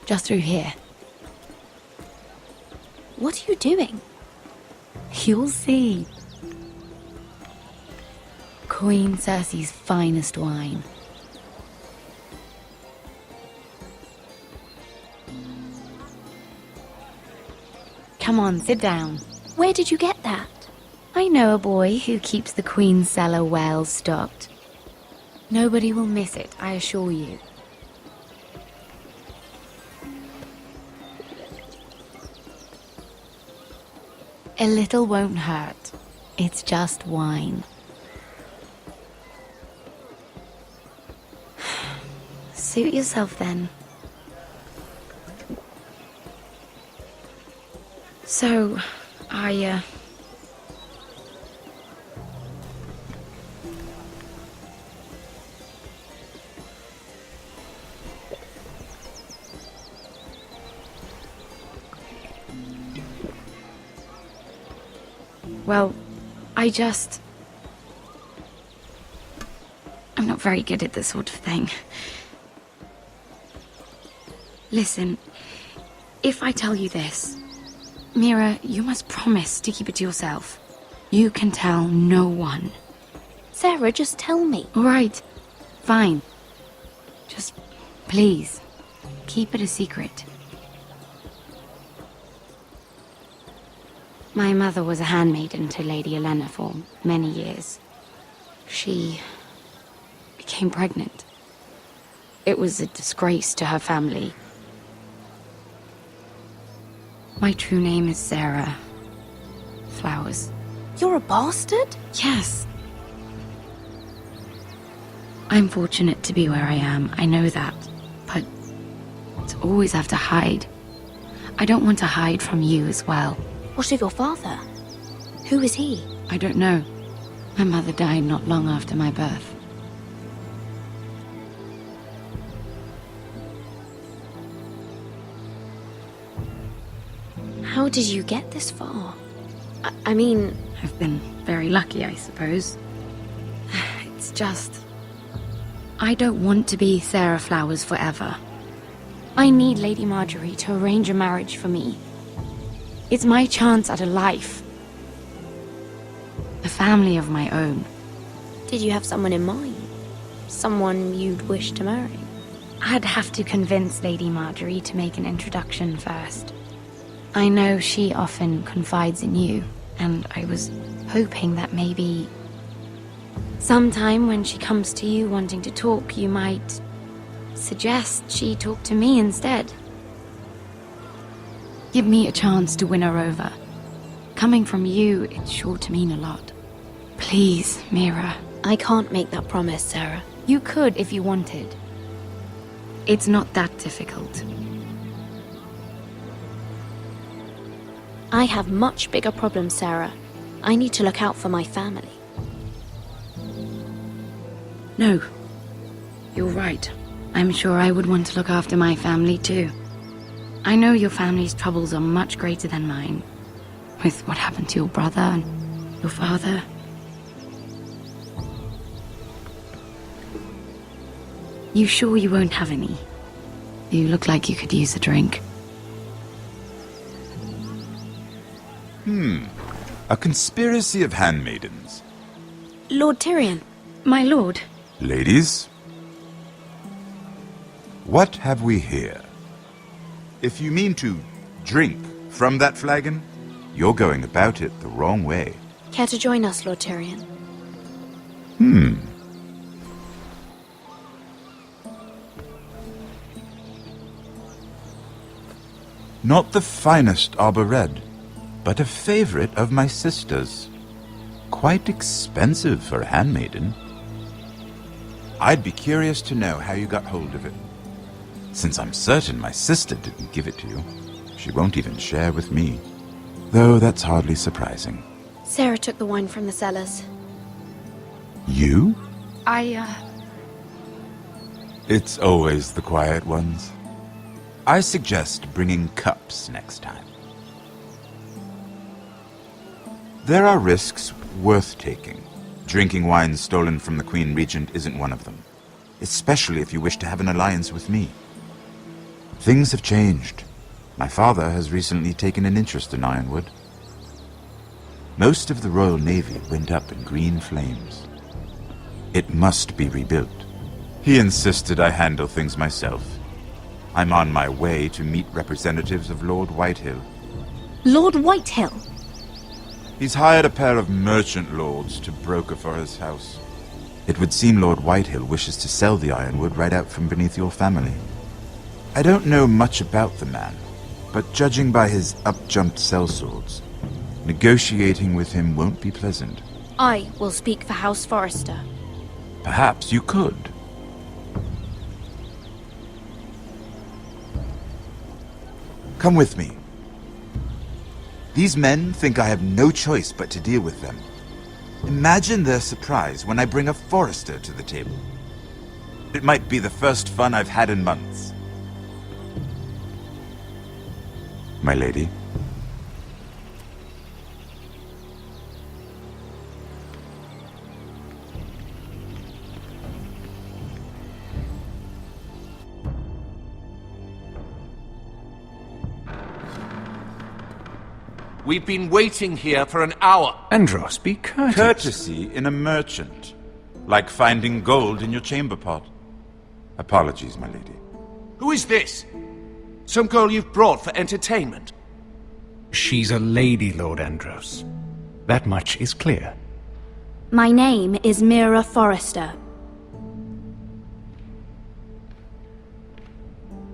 Just through here. What are you doing? You'll see. Queen Cersei's finest wine. Come on, sit down. Where did you get that? I know a boy who keeps the Queen's cellar well stocked. Nobody will miss it, I assure you. A little won't hurt. It's just wine. Suit yourself then. So, Well, I'm not very good at this sort of thing. Listen, if I tell you this, Mira, you must promise to keep it to yourself. You can tell no one. Sarah, just tell me. All right, fine. Just, please, keep it a secret. My mother was a handmaiden to Lady Olenna for many years. She became pregnant. It was a disgrace to her family. My true name is Sarah Flowers. You're a bastard? Yes. I'm fortunate to be where I am, I know that. But to always have to hide. I don't want to hide from you as well. What of your father? Who is he? I don't know. My mother died not long after my birth. How did you get this far? I mean... I've been very lucky, I suppose. It's just... I don't want to be Sarah Flowers forever. I need Lady Margaery to arrange a marriage for me. It's my chance at a life. A family of my own. Did you have someone in mind? Someone you'd wish to marry? I'd have to convince Lady Margaery to make an introduction first. I know she often confides in you, and I was hoping that maybe... sometime when she comes to you wanting to talk, you might suggest she talk to me instead. Give me a chance to win her over. Coming from you, it's sure to mean a lot. Please, Mira. I can't make that promise, Sarah. You could if you wanted. It's not that difficult. I have much bigger problems, Sarah. I need to look out for my family. No. You're right. I'm sure I would want to look after my family too. I know your family's troubles are much greater than mine. With what happened to your brother and your father. You sure you won't have any? You look like you could use a drink. A conspiracy of handmaidens. Lord Tyrion. My lord. Ladies, what have we here? If you mean to drink from that flagon, you're going about it the wrong way. Care to join us, Lord Tyrion? Not the finest arbor red, but a favorite of my sister's. Quite expensive for a handmaiden. I'd be curious to know how you got hold of it. Since I'm certain my sister didn't give it to you, she won't even share with me. Though that's hardly surprising. Sarah took the wine from the cellars. You? I, It's always the quiet ones. I suggest bringing cups next time. There are risks worth taking. Drinking wine stolen from the Queen Regent isn't one of them. Especially if you wish to have an alliance with me. Things have changed. My father has recently taken an interest in Ironwood. Most of the Royal Navy went up in green flames. It must be rebuilt. He insisted I handle things myself. I'm on my way to meet representatives of Lord Whitehill. Lord Whitehill? He's hired a pair of merchant lords to broker for his house. It would seem Lord Whitehill wishes to sell the Ironwood right out from beneath your family. I don't know much about the man, but judging by his up-jumped sellswords, negotiating with him won't be pleasant. I will speak for House Forrester. Perhaps you could. Come with me. These men think I have no choice but to deal with them. Imagine their surprise when I bring a Forrester to the table. It might be the first fun I've had in months. My lady. We've been waiting here for an hour. Andros, be courteous. Courtesy in a merchant. Like finding gold in your chamber pot. Apologies, my lady. Who is this? Some girl you've brought for entertainment? She's a lady, Lord Andros. That much is clear. My name is Mira Forrester.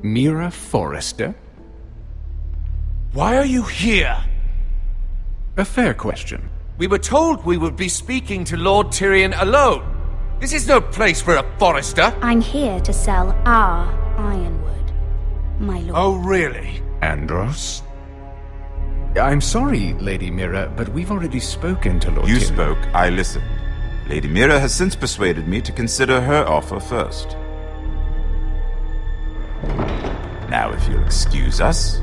Mira Forrester? Why are you here? A fair question. We were told we would be speaking to Lord Tyrion alone. This is no place for a Forrester. I'm here to sell our Ironwood, my lord. Oh, really? Andros? I'm sorry, Lady Mira, but we've already spoken to Lord You Tyrion. spoke, I listened. Lady Mira has since persuaded me to consider her offer first. Now, if you'll excuse us...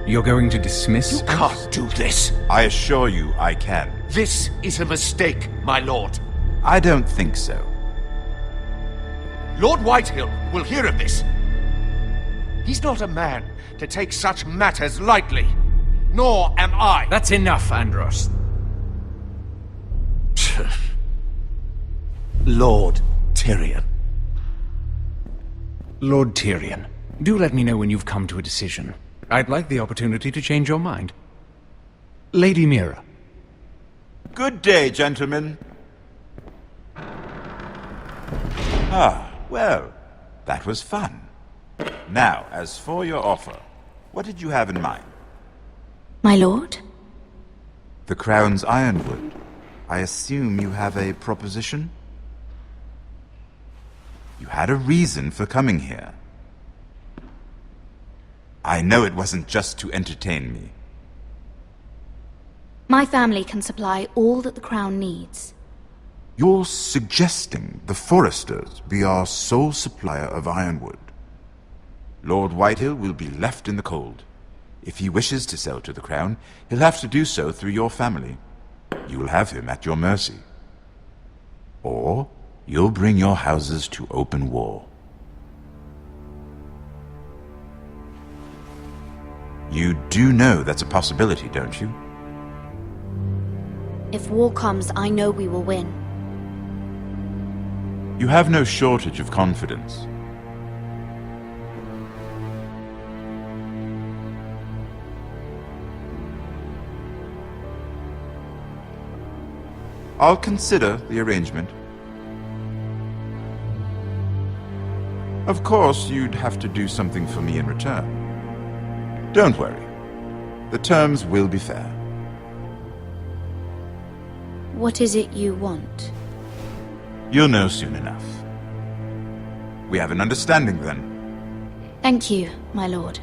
You're going to dismiss You can't do this. I assure you I can. This is a mistake, my lord. I don't think so. Lord Whitehill will hear of this. He's not a man to take such matters lightly. Nor am I. That's enough, Andros. Lord Tyrion. Lord Tyrion, do let me know when you've come to a decision. I'd like the opportunity to change your mind. Lady Mira. Good day, gentlemen. Ah, well, that was fun. Now, as for your offer, what did you have in mind? My lord? The Crown's Ironwood. I assume you have a proposition? You had a reason for coming here. I know it wasn't just to entertain me. My family can supply all that the Crown needs. You're suggesting the Forresters be our sole supplier of Ironwood. Lord Whitehill will be left in the cold. If he wishes to sell to the Crown, he'll have to do so through your family. You will have him at your mercy. Or you'll bring your houses to open war. You do know that's a possibility, don't you? If war comes, I know we will win. You have no shortage of confidence. I'll consider the arrangement. Of course, you'd have to do something for me in return. Don't worry. The terms will be fair. What is it you want? You'll know soon enough. We have an understanding then. Thank you, my lord.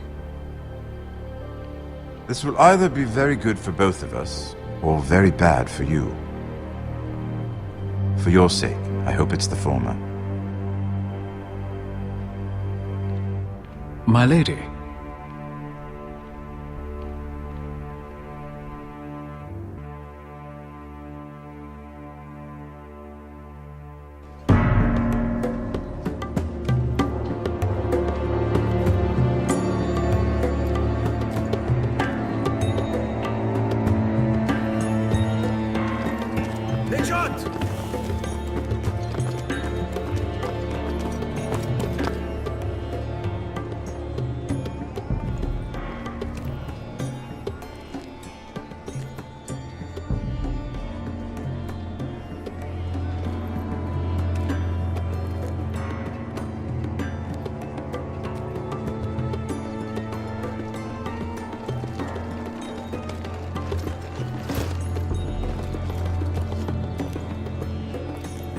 This will either be very good for both of us, or very bad for you. For your sake, I hope it's the former. My lady.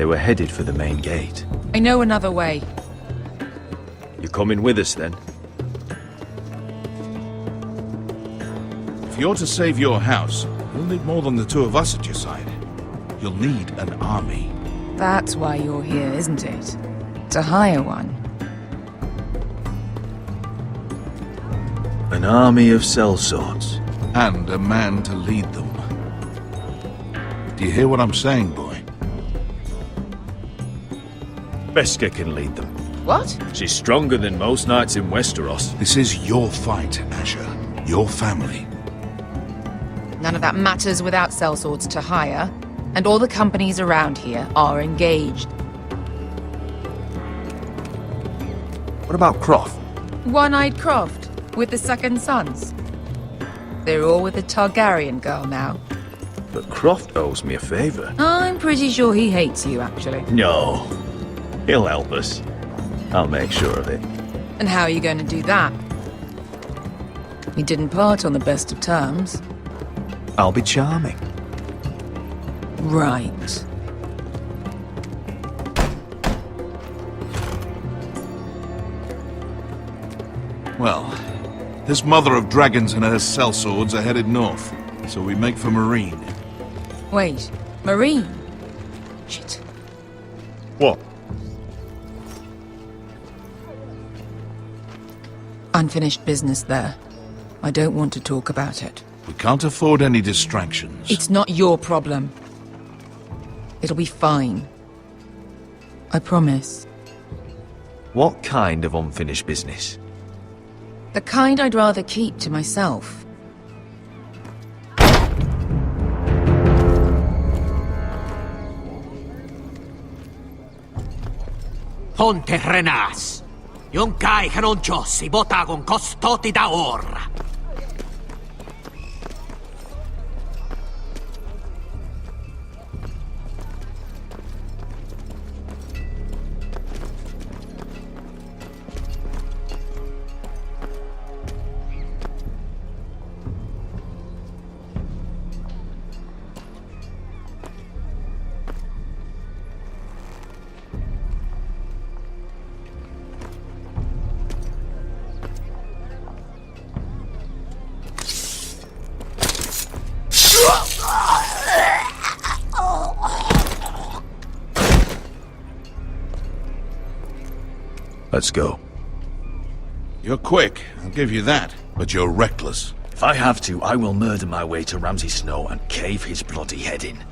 They were headed for the main gate. I know another way. You coming with us then? If you're to save your house, you'll need more than the two of us at your side. You'll need an army. That's why you're here, isn't it? To hire one. An army of sellswords. And a man to lead them. Do you hear what I'm saying, boy? Beskha can lead them. What? She's stronger than most knights in Westeros. This is your fight, Asher. Your family. None of that matters without sellswords to hire, and all the companies around here are engaged. What about Croft? One-Eyed Croft, with the second sons. They're all with the Targaryen girl now. But Croft owes me a favor. I'm pretty sure he hates you, actually. No. He'll help us. I'll make sure of it. And how are you going to do that? We didn't part on the best of terms. I'll be charming. Right. Well, this mother of dragons and her sellswords are headed north, so we make for Marine. Wait, Marine? Shit. What? Unfinished business there. I don't want to talk about it. We can't afford any distractions. It's not your problem. It'll be fine. I promise. What kind of unfinished business? The kind I'd rather keep to myself. Ponte Renas. Yung kai kanoncho si botagon kostoti da ora. Let's go. You're quick, I'll give you that, but you're reckless. If I have to, I will murder my way to Ramsay Snow and cave his bloody head in.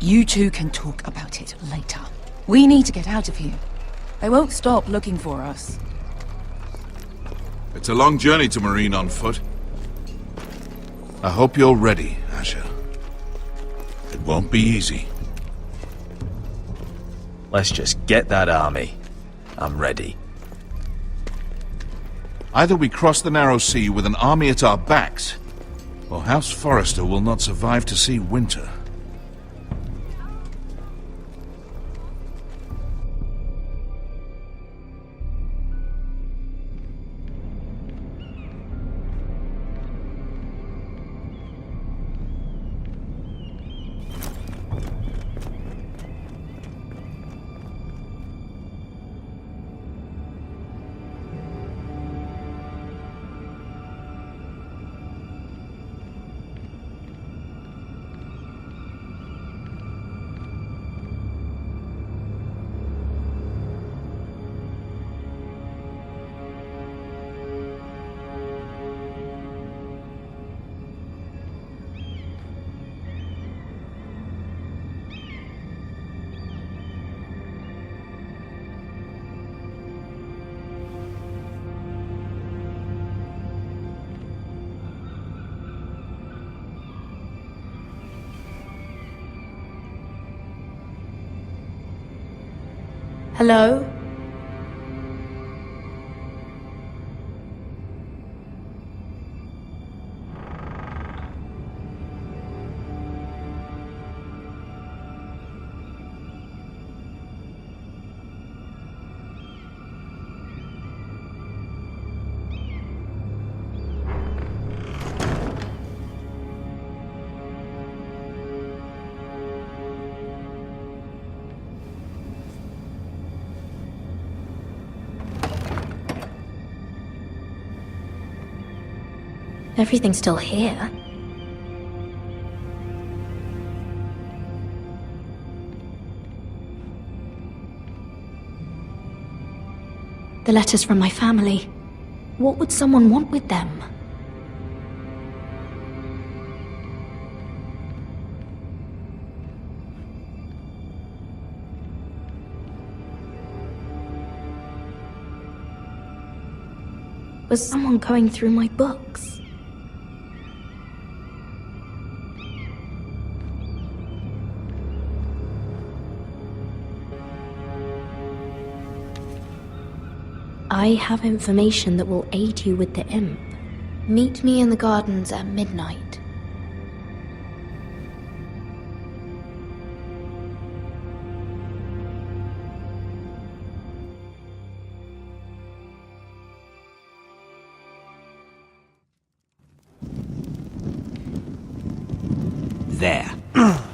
You two can talk about it later. We need to get out of here. They won't stop looking for us. It's a long journey to Marine on foot. I hope you're ready, Asher. It won't be easy. Let's just get that army. I'm ready. Either we cross the narrow sea with an army at our backs, or House Forrester will not survive to see winter. Hello? Everything's still here. The letters from my family. What would someone want with them? Was someone going through my books? I have information that will aid you with the imp. Meet me in the gardens at midnight. There.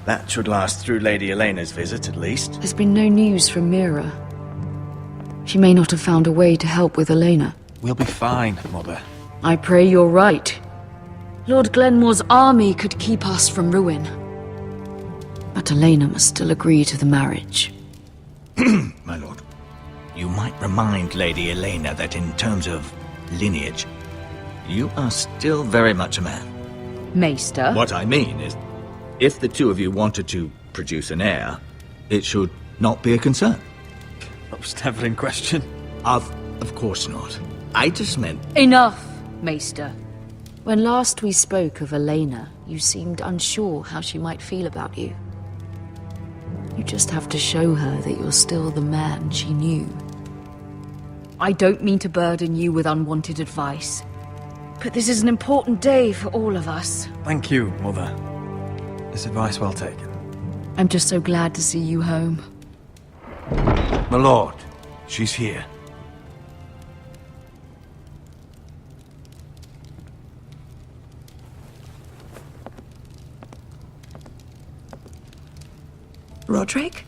That should last through Lady Elena's visit, at least. There's been no news from Mira. She may not have found a way to help with Elena. We'll be fine, Mother. I pray you're right. Lord Glenmore's army could keep us from ruin. But Elena must still agree to the marriage. My lord. You might remind Lady Elena that in terms of lineage, you are still very much a man. Maester? What I mean is, if the two of you wanted to produce an heir, it should not be a concern. That was never in question. Of course not. I just meant... Enough, Maester. When last we spoke of Elena, you seemed unsure how she might feel about you. You just have to show her that you're still the man she knew. I don't mean to burden you with unwanted advice, but this is an important day for all of us. Thank you, Mother. This advice well taken. I'm just so glad to see you home. My lord, she's here. Roderick?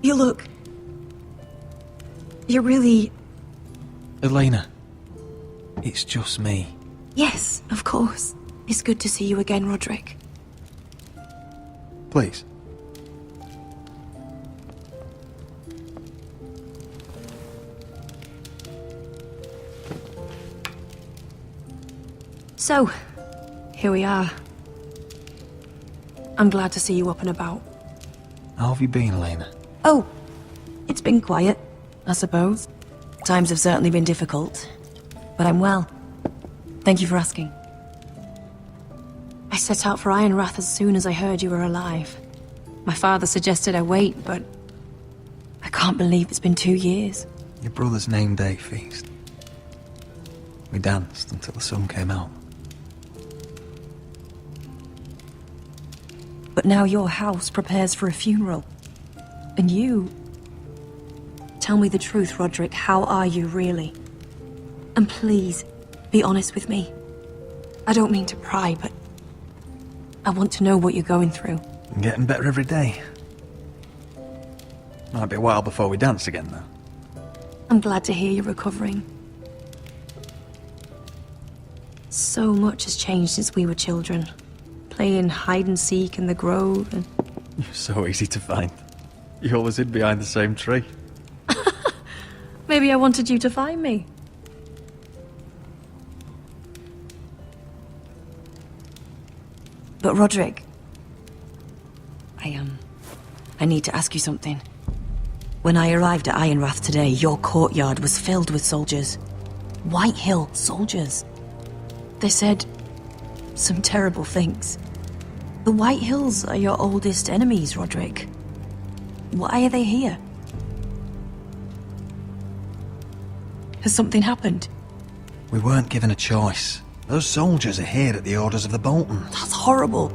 You look... You're really... Elena, it's just me. Yes, of course. It's good to see you again, Roderick. Please. So, here we are. I'm glad to see you up and about. How have you been, Elena? Oh, it's been quiet, I suppose. Times have certainly been difficult, but I'm well. Thank you for asking. I set out for Ironrath as soon as I heard you were alive. My father suggested I wait, but I can't believe it's been 2 years. Your brother's name day feast. We danced until the sun came out. But now your house prepares for a funeral. And you... Tell me the truth, Roderick. How are you, really? And please, be honest with me. I don't mean to pry, but... I want to know what you're going through. I'm getting better every day. Might be a while before we dance again, though. I'm glad to hear you're recovering. So much has changed since we were children. Playing hide-and-seek in the grove and... You're so easy to find. You always hid behind the same tree. Maybe I wanted you to find me. But Roderick... I need to ask you something. When I arrived at Ironrath today, your courtyard was filled with soldiers. Whitehill soldiers. They said some terrible things. The Whitehills are your oldest enemies, Roderick. Why are they here? Has something happened? We weren't given a choice. Those soldiers are here at the orders of the Bolton. That's horrible.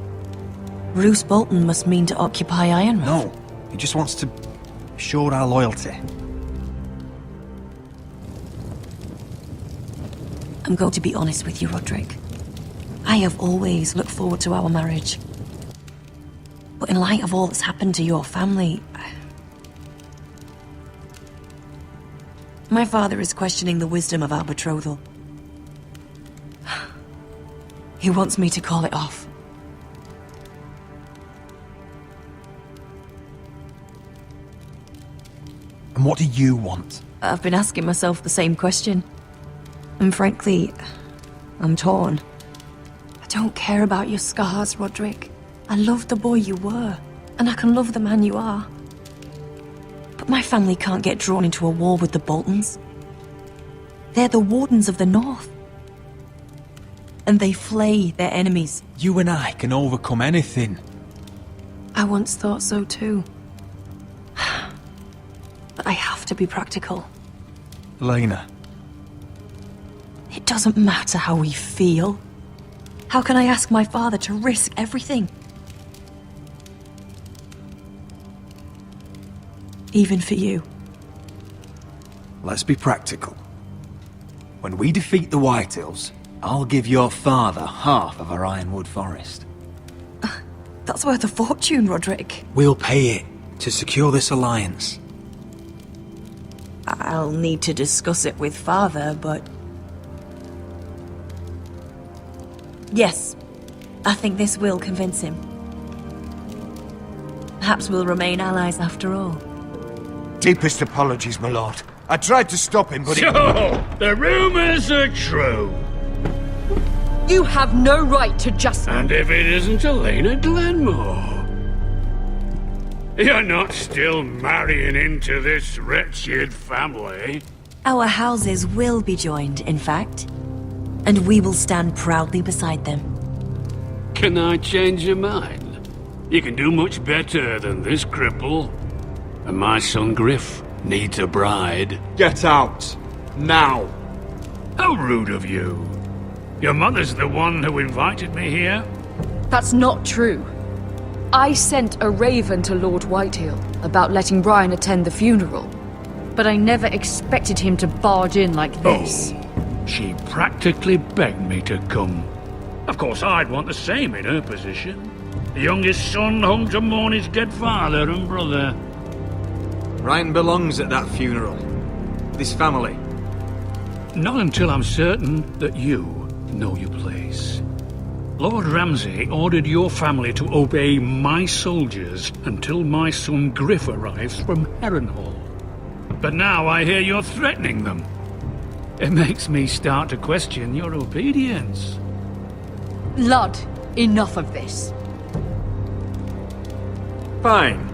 Roose Bolton must mean to occupy Ironrath. No, he just wants to show our loyalty. I'm going to be honest with you, Roderick. I have always looked forward to our marriage. But in light of all that's happened to your family... My father is questioning the wisdom of our betrothal. He wants me to call it off. And what do you want? I've been asking myself the same question. And frankly, I'm torn. I don't care about your scars, Roderick. I love the boy you were, and I can love the man you are. But my family can't get drawn into a war with the Boltons. They're the Wardens of the North. And they flay their enemies. You and I can overcome anything. I once thought so too. But I have to be practical. Elena. It doesn't matter how we feel. How can I ask my father to risk everything? Even for you. Let's be practical. When we defeat the Whitehills, I'll give your father half of our Ironwood Forest. That's worth a fortune, Roderick. We'll pay it to secure this alliance. I'll need to discuss it with father, but... Yes, I think this will convince him. Perhaps we'll remain allies after all. Deepest apologies, my lord. I tried to stop him, but So, the rumors are true. You have no right to just... And if it isn't Elena Glenmore? You're not still marrying into this wretched family? Our houses will be joined, in fact. And we will stand proudly beside them. Can I change your mind? You can do much better than this cripple. And my son Griff needs a bride. Get out. Now. How rude of you. Your mother's the one who invited me here? That's not true. I sent a raven to Lord Whitehill about letting Brian attend the funeral. But I never expected him to barge in like this. Oh, she practically begged me to come. Of course, I'd want the same in her position. The youngest son home to mourn his dead father and brother. Ryan belongs at that funeral. This family. Not until I'm certain that you know your place. Lord Ramsay ordered your family to obey my soldiers until my son Griff arrives from Harrenhal. But now I hear you're threatening them. It makes me start to question your obedience. Lud, enough of this. Fine.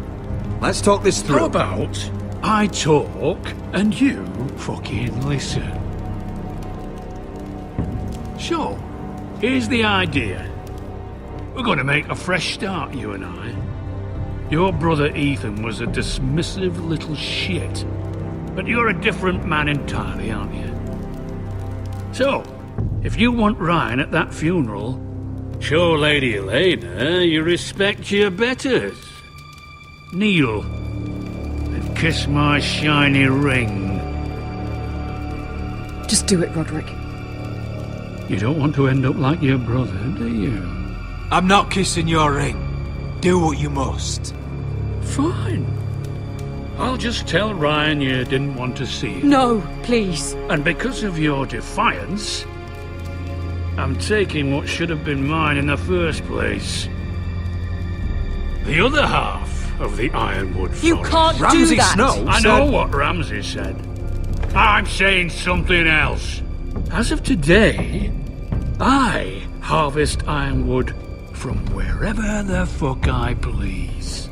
Let's talk this through. How about I talk and you fucking listen? Sure. Here's the idea. We're going to make a fresh start, you and I. Your brother Ethan was a dismissive little shit. But you're a different man entirely, aren't you? So, if you want Ryan at that funeral, show Lady Elena you respect your betters. Kneel and kiss my shiny ring. Just do it, Roderick. You don't want to end up like your brother, do you? I'm not kissing your ring. Do what you must. Fine. I'll just tell Ryan you didn't want to see him. No, please. And because of your defiance, I'm taking what should have been mine in the first place. The other half of the Ironwood Forest. You can't Ramsay do that! Snow I said... know what Ramsay said. I'm saying something else. As of today, I harvest ironwood from wherever the fuck I please.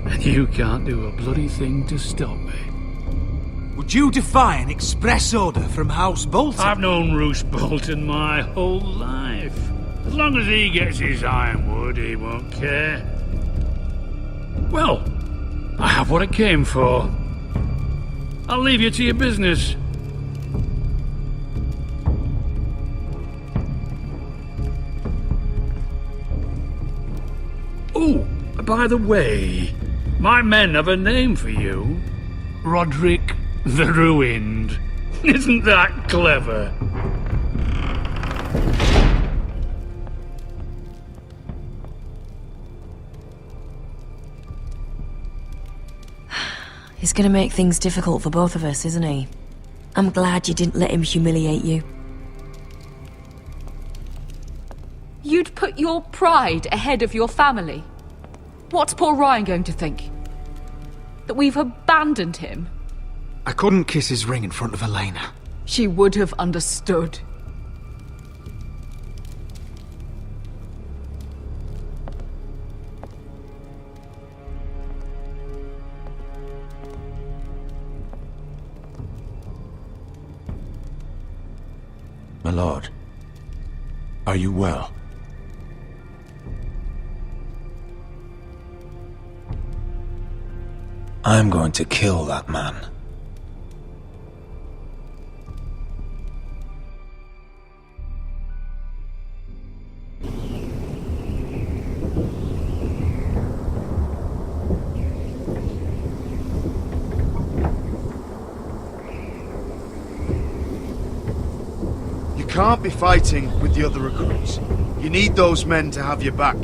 And you can't do a bloody thing to stop me. Would you defy an express order from House Bolton? I've known Roose Bolton my whole life. As long as he gets his ironwood, he won't care. Well, I have what I came for. I'll leave you to your business. Oh, by the way, my men have a name for you. Roderick the Ruined. Isn't that clever? He's gonna make things difficult for both of us, isn't he? I'm glad you didn't let him humiliate you. You'd put your pride ahead of your family. What's poor Ryan going to think? That we've abandoned him? I couldn't kiss his ring in front of Elena. She would have understood. My lord, are you well? I'm going to kill that man. You can't be fighting with the other recruits. You need those men to have your back.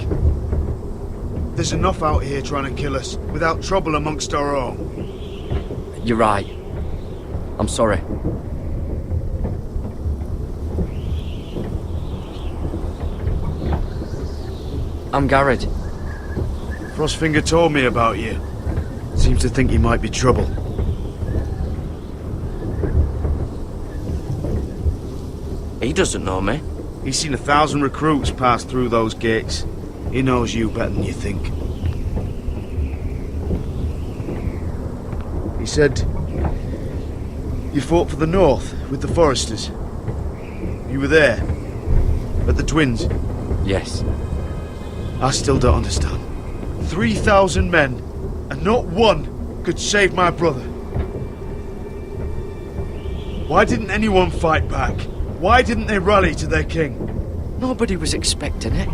There's enough out here trying to kill us, without trouble amongst our own. You're right. I'm sorry. I'm Garrett. Frostfinger told me about you. Seems to think you might be trouble. He doesn't know me. He's seen 1,000 recruits pass through those gates. He knows you better than you think. He said you fought for the North with the Foresters. You were there, at the Twins. Yes. I still don't understand. 3,000 men, and not one could save my brother. Why didn't anyone fight back? Why didn't they rally to their king? Nobody was expecting it.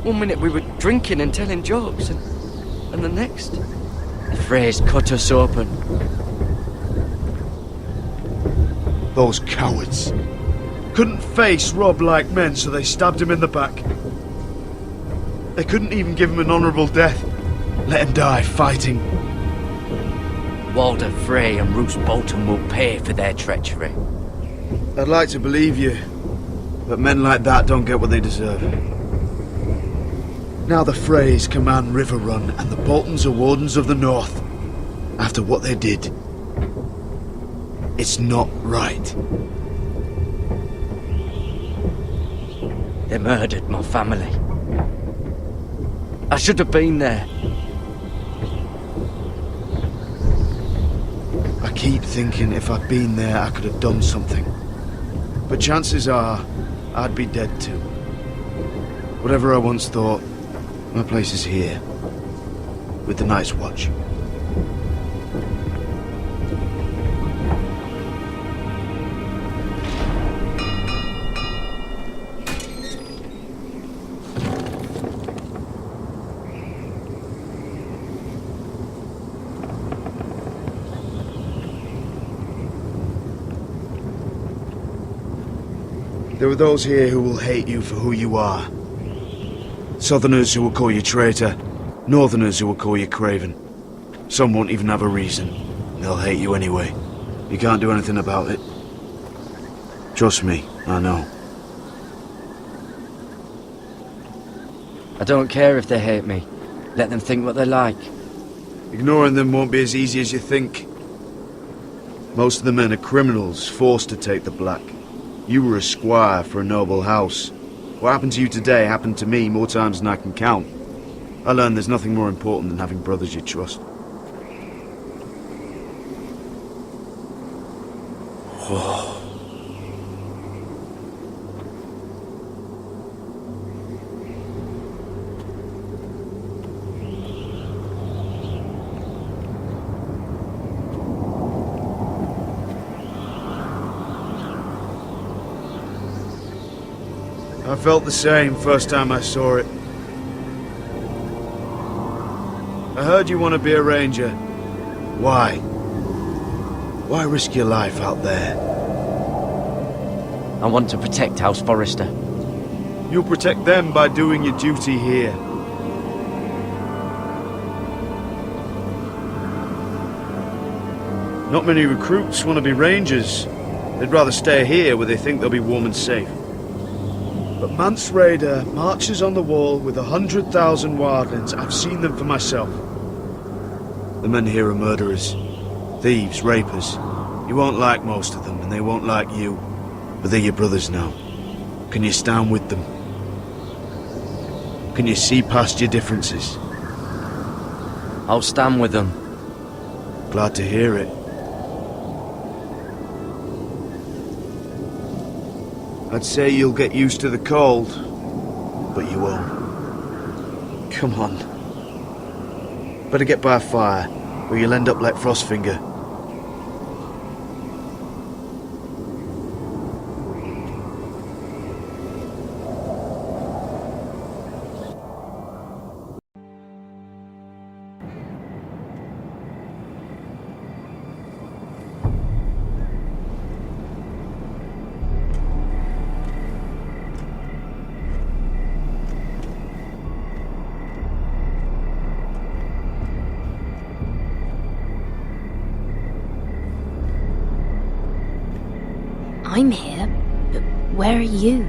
One minute we were drinking and telling jokes, and the next, the Freys cut us open. Those cowards. Couldn't face Robb like men, so they stabbed him in the back. They couldn't even give him an honourable death. Let him die fighting. Walder Frey and Roose Bolton will pay for their treachery. I'd like to believe you, but men like that don't get what they deserve. Now the Freys command Riverrun, and the Boltons are Wardens of the North. After what they did, it's not right. They murdered my family. I should have been there. I keep thinking if I'd been there, I could have done something. But chances are, I'd be dead too. Whatever I once thought, my place is here, with the Night's Watch. There are those here who will hate you for who you are. Southerners who will call you traitor, Northerners who will call you craven. Some won't even have a reason. They'll hate you anyway. You can't do anything about it. Trust me, I know. I don't care if they hate me. Let them think what they like. Ignoring them won't be as easy as you think. Most of the men are criminals, forced to take the black. You were a squire for a noble house. What happened to you today happened to me more times than I can count. I learned there's nothing more important than having brothers you trust. I felt the same first time I saw it. I heard you want to be a ranger. Why? Why risk your life out there? I want to protect House Forrester. You'll protect them by doing your duty here. Not many recruits want to be rangers. They'd rather stay here where they think they'll be warm and safe. But Mance Rayder marches on the wall with 100,000 wildlings. I've seen them for myself. The men here are murderers, thieves, rapers. You won't like most of them, and they won't like you. But they're your brothers now. Can you stand with them? Can you see past your differences? I'll stand with them. Glad to hear it. I'd say you'll get used to the cold, but you won't. Come on. Better get by a fire, or you'll end up like Frostfinger. I'm here, but where are you?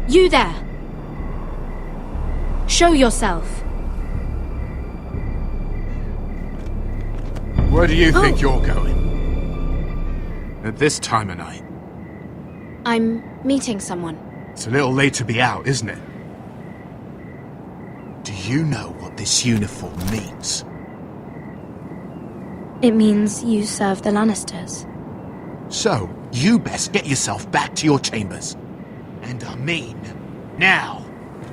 You there! Show yourself! Where do you think you're going? At this time of night? I'm meeting someone. It's a little late to be out, isn't it? Do you know what this uniform means? It means you serve the Lannisters. So, you best get yourself back to your chambers. And I mean, now.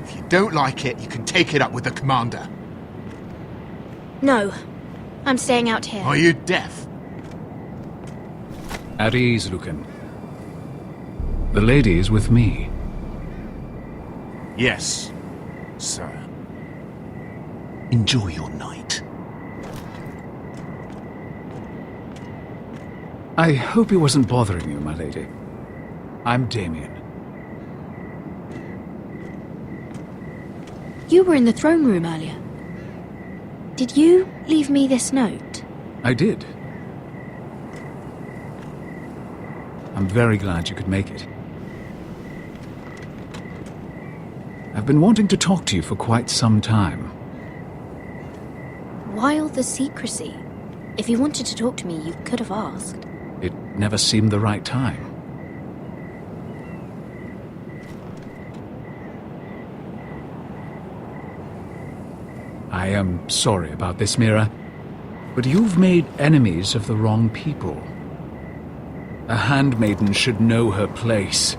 If you don't like it, you can take it up with the commander. No, I'm staying out here. Are you deaf? At ease, Lucan. The lady is with me. Yes, sir. Enjoy your night. I hope he wasn't bothering you, my lady. I'm Damien. You were in the throne room earlier. Did you leave me this note? I did. I'm very glad you could make it. I've been wanting to talk to you for quite some time. Why all the secrecy? If you wanted to talk to me, you could have asked. It never seemed the right time. I am sorry about this, Mira, but you've made enemies of the wrong people. A handmaiden should know her place.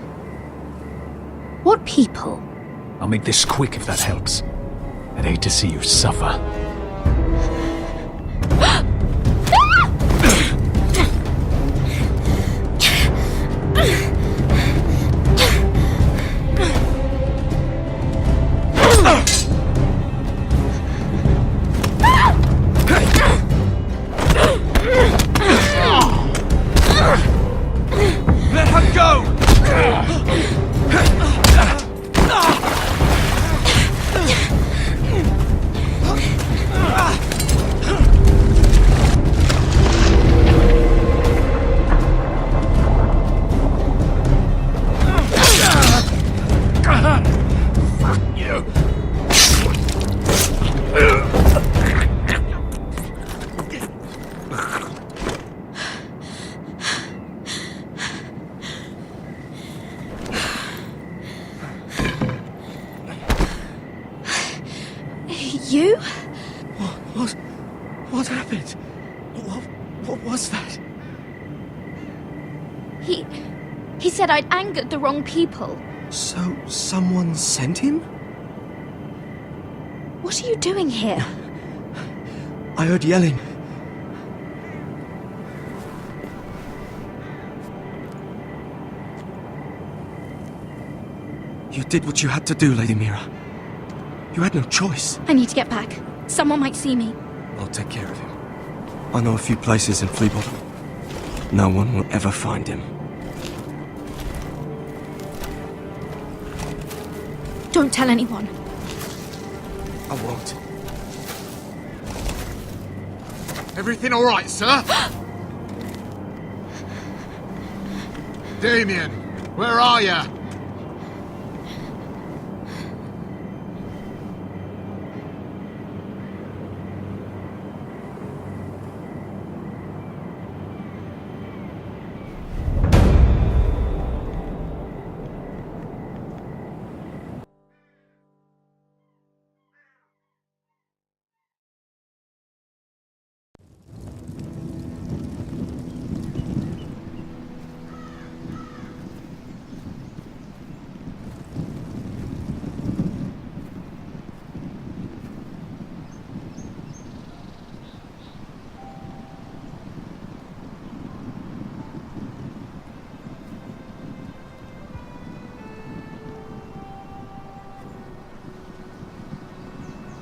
What people? I'll make this quick if that helps. I'd hate to see you suffer. Let her go! Fuck you. You? What happened? What was that? He said I'd angered the wrong people. So, someone sent him? What are you doing here? I heard yelling. You did what you had to do, Lady Mira. You had no choice. I need to get back. Someone might see me. I'll take care of him. I know a few places in Fleabottom. No one will ever find him. Don't tell anyone. I won't. Everything all right, sir? Damien, where are you?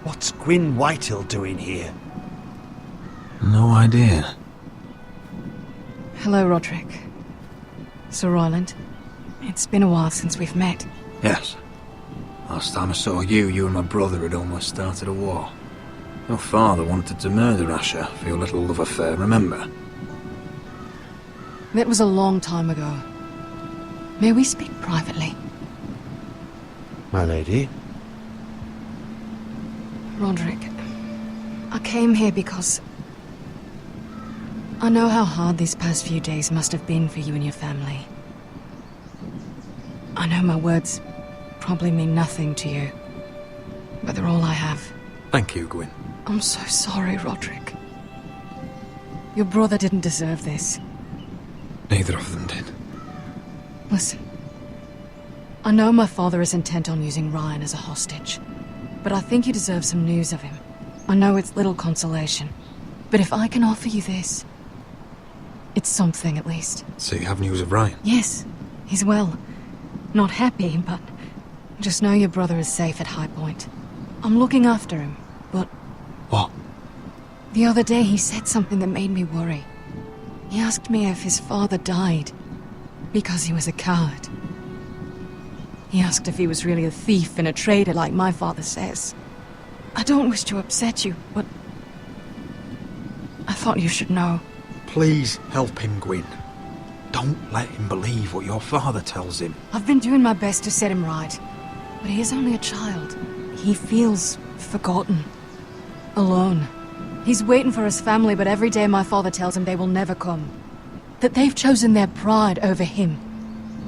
What's Gwyn Whitehill doing here? No idea. Hello, Roderick. Sir Roland. It's been a while since we've met. Yes. Last time I saw you and my brother had almost started a war. Your father wanted to murder Asher for your little love affair, remember? That was a long time ago. May we speak privately? My lady? Roderick, I came here because I know how hard these past few days must have been for you and your family. I know my words probably mean nothing to you, but they're all I have. Thank you, Gwyn. I'm so sorry, Roderick. Your brother didn't deserve this. Neither of them did. Listen, I know my father is intent on using Ryan as a hostage, but I think you deserve some news of him. I know it's little consolation, but if I can offer you this, it's something at least. So you have news of Ryan? Yes, he's well. Not happy, but just know your brother is safe at High Point. I'm looking after him, but... What? The other day he said something that made me worry. He asked me if his father died because he was a coward. He asked if he was really a thief and a traitor like my father says. I don't wish to upset you, but I thought you should know. Please help him, Gwyn. Don't let him believe what your father tells him. I've been doing my best to set him right, but he is only a child. He feels forgotten, alone. He's waiting for his family, but every day my father tells him they will never come. That they've chosen their pride over him.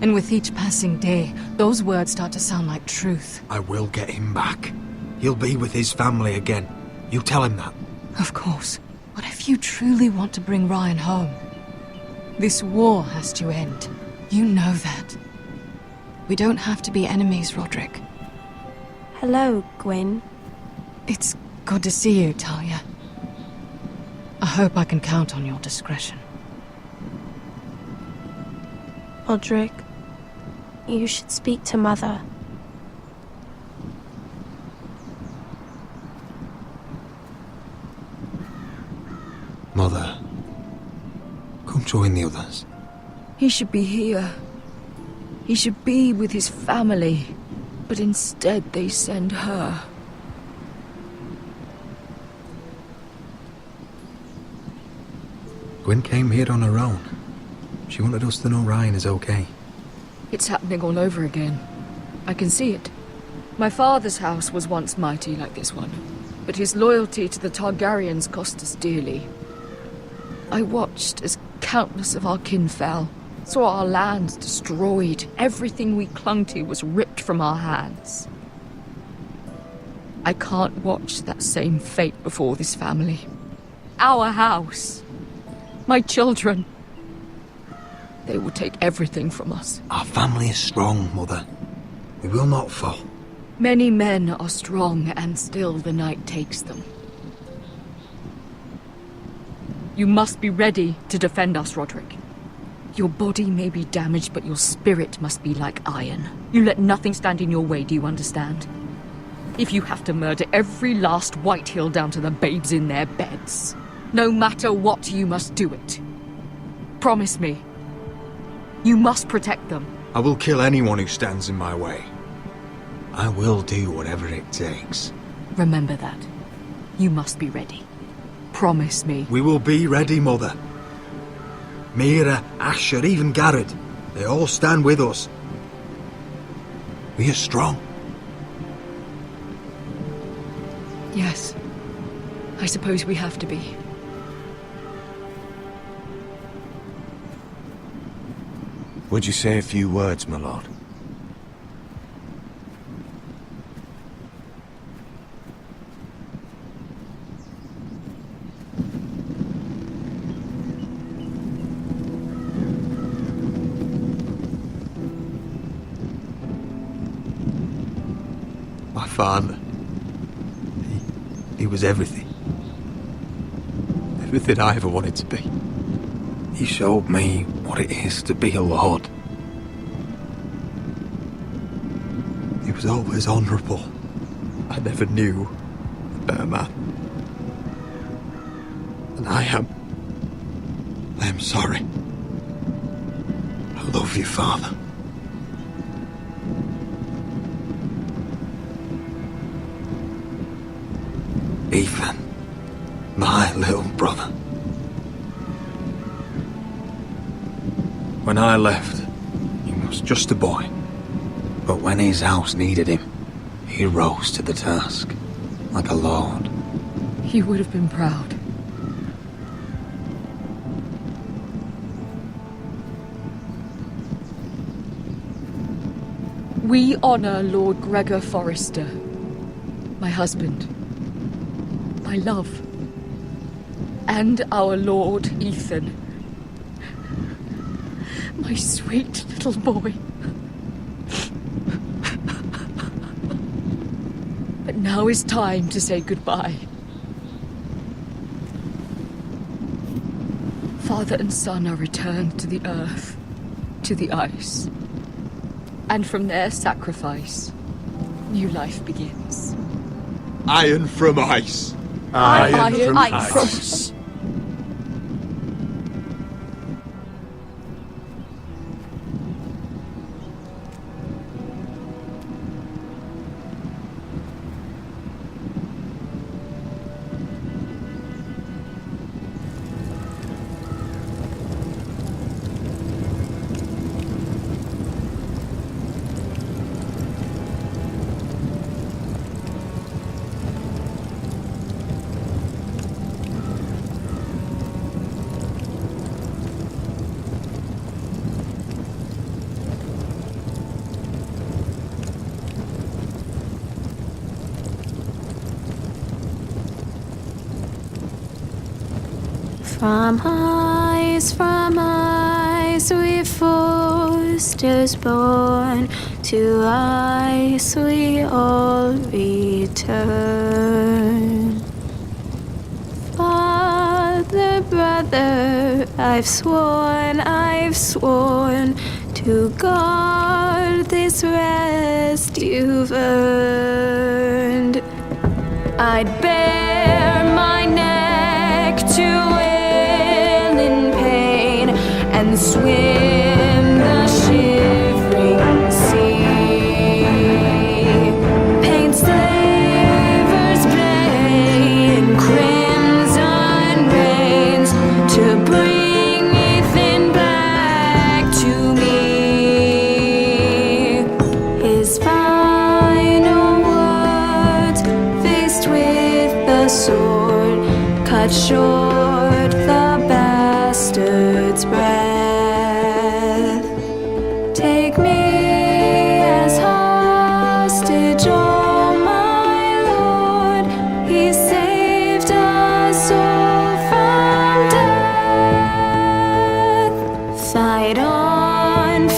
And with each passing day, those words start to sound like truth. I will get him back. He'll be with his family again. You tell him that. Of course. But if you truly want to bring Ryan home, this war has to end. You know that. We don't have to be enemies, Roderick. Hello, Gwyn. It's good to see you, Talia. I hope I can count on your discretion. Roderick, you should speak to Mother. Mother, come join the others. He should be here. He should be with his family. But instead they send her. Gwyn came here on her own. She wanted us to know Ryan is okay. It's happening all over again. I can see it. My father's house was once mighty like this one, but his loyalty to the Targaryens cost us dearly. I watched as countless of our kin fell, saw our lands destroyed, everything we clung to was ripped from our hands. I can't watch that same fate before this family. Our house. My children. They will take everything from us. Our family is strong, Mother. We will not fall. Many men are strong, and still the night takes them. You must be ready to defend us, Roderick. Your body may be damaged, but your spirit must be like iron. You let nothing stand in your way, do you understand? If you have to murder every last Whitehill down to the babes in their beds, no matter what, you must do it. Promise me. You must protect them. I will kill anyone who stands in my way. I will do whatever it takes. Remember that. You must be ready. Promise me. We will be ready, Mother. Mira, Asher, even Garrett. They all stand with us. We are strong. Yes. I suppose we have to be. Would you say a few words, my lord? My father. He was everything. Everything I ever wanted to be. He showed me what it is to be a lord. He was always honourable. I never knew a better man. And I am sorry. I love you, Father. Ethan, my little brother. When I left, he was just a boy. But when his house needed him, he rose to the task, like a lord. He would have been proud. We honor Lord Gregor Forrester, my husband, my love, and our Lord Ethan, my sweet little boy. But now is time to say goodbye. Father and son are returned to the earth, to the ice. And from their sacrifice, new life begins. Iron from ice. Iron from ice. From ice we Forsters born, to ice we all return. Father, brother, I've sworn to guard this rest you've earned. I'd bare my neck to and swim the shivering sea. Paint slavers play in crimson rains to bring Ethan back to me. His final words, faced with the sword, cut short the bastard's breath. Take me as hostage, oh my Lord. He saved us all from death. Fight on,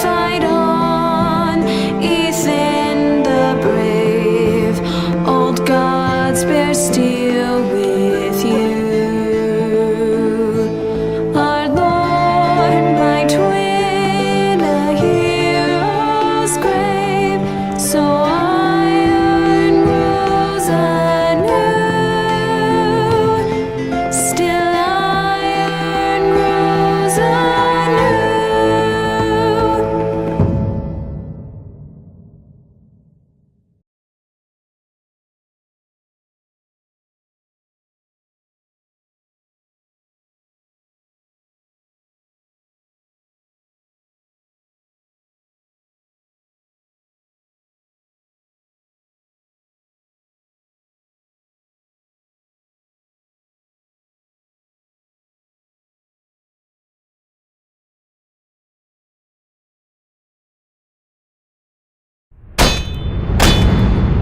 Ethan the brave. still with you. Our Lord might win a hero's grave, so iron rose anew. Still iron rose anew.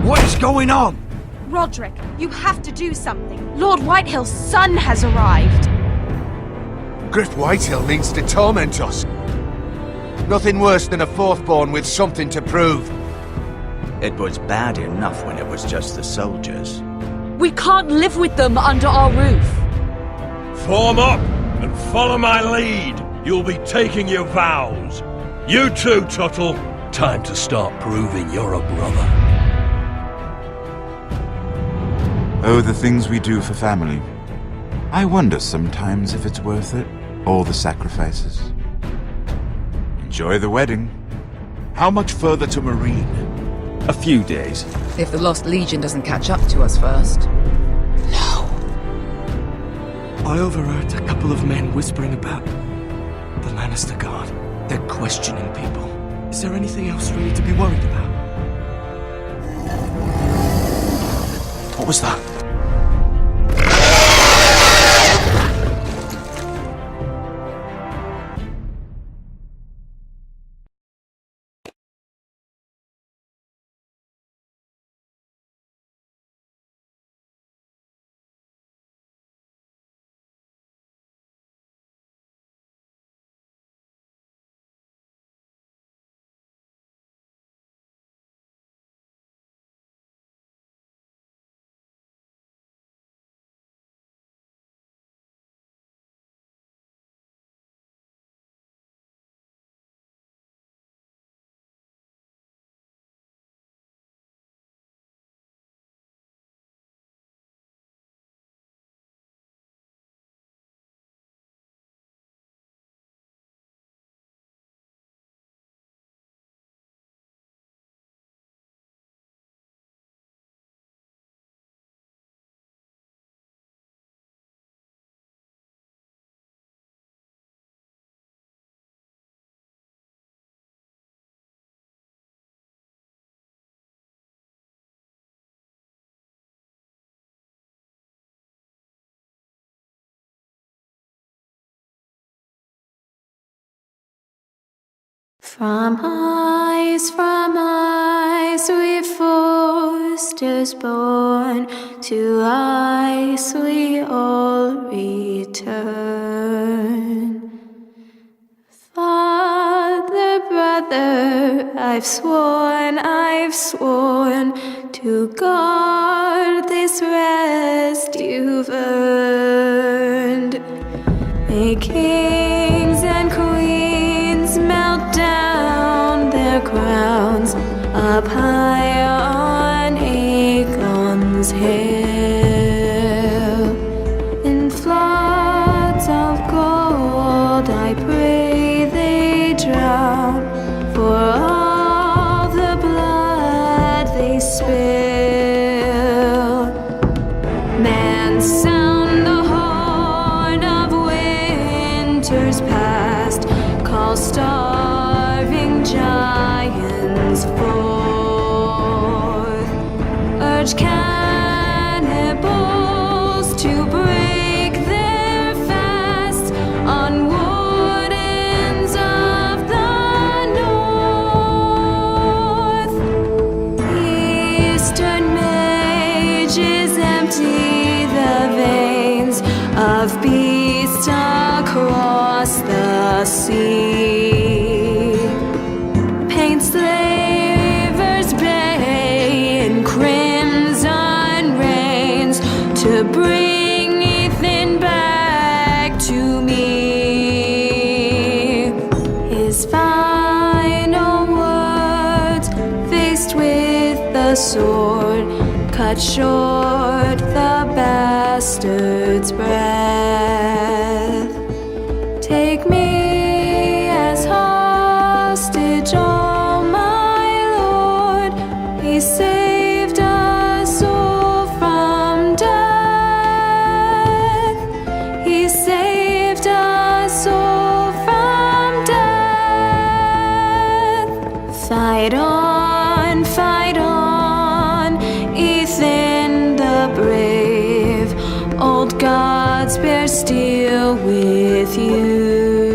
What is going on? Roderick, you have to do something. Lord Whitehill's son has arrived. Griff Whitehill means to torment us. Nothing worse than a fourthborn with something to prove. It was bad enough when it was just the soldiers. We can't live with them under our roof. Form up and follow my lead. You'll be taking your vows. You too, Tuttle. Time to start proving you're a brother. Oh, the things we do for family. I wonder sometimes if it's worth it, all the sacrifices. Enjoy the wedding. How much further to Marine? A few days. If the Lost Legion doesn't catch up to us first. I overheard a couple of men whispering about the Lannister Guard. They're questioning people. Is there anything else we need to be worried about? What was that? From ice we foresters born, to ice we all return. Father, brother, I've sworn to guard this rest you've earned. May kings and queens melt down their crowns up high on Aegon's hill. In floods of gold I pray they drown, for all the blood they spill. Man, sound the horn of winter's past, call starving giants forth, urge cannibals to break their fast on wardens of the north. Eastern mages empty the veins of beasts across the sea. Paint Slaver's Bay in crimson rains to bring Ethan back to me. His final words, faced with the sword, cut short the bastard's breath. Take me as hostage, oh my Lord. He saved us all from death. He saved us all from death. Fight on, Ethan the brave. Old gods bear steel with you.